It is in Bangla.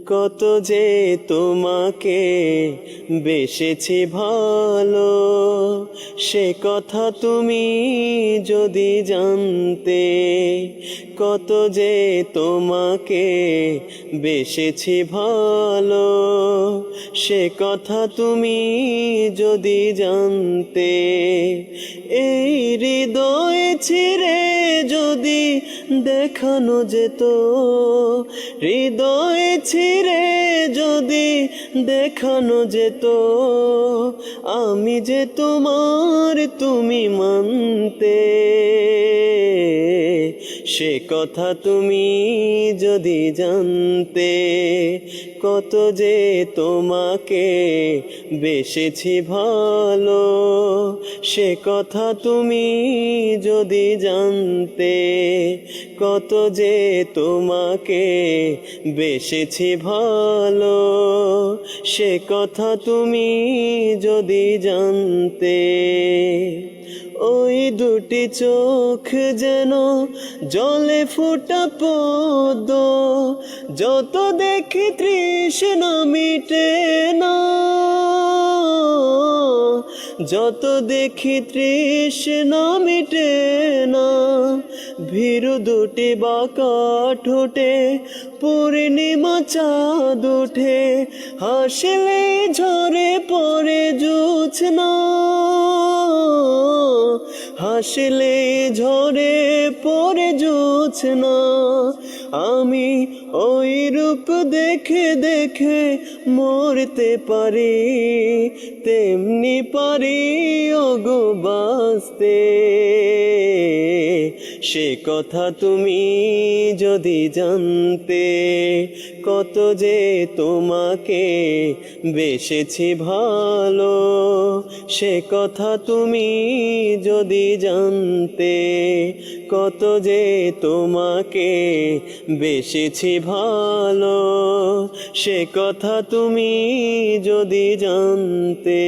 কত যে তোমাকে বেসেছি ভালো, সে কথা তুমি যদি জানতে। কত যে তোমাকে বেসেছি ভালো, সে কথা তুমি যদি জানতে। এই হৃদয় ছিঁড়ে যদি দেখানো যেত, হৃদয় ছিঁড়ে যদি দেখানো যেত, আমি যে তোমার তুমি মানতে। সে কথা তুমি যদি জানতে। কত যে তোমাকে বেসেছি ভালো, সে কথা তুমি যদি জানতে। কত যে তোমাকে বেসেছি ভালো, সে কথা তুমি যদি জানতে। ওই দুটি চোখ যেন জলে ফোটা পদ্ম, যত দেখি তৃষ্ণা মিটে না, যত দেখি তৃষ্ণা মিটে না। ভীরু দুটি বাঁকা ঠোঁটে পূর্ণিমা চাঁদ ওঠে, হাসলে ঝরে পড়ে জোছনা, হাসলে ঝরে পড়ে জোছনা। আমি ওই রূপ দেখে দেখে মরতে পারি, তেমনি পারি ওগো বাঁচতে। সে কথা তুমি যদি জানতে। কত যে তোমাকে বেসেছি ভালো, সে কথা তুমি যদি জানতে। কত যে তোমাকে বেসেছি ভালো, সে কথা তুমি যদি জানতে।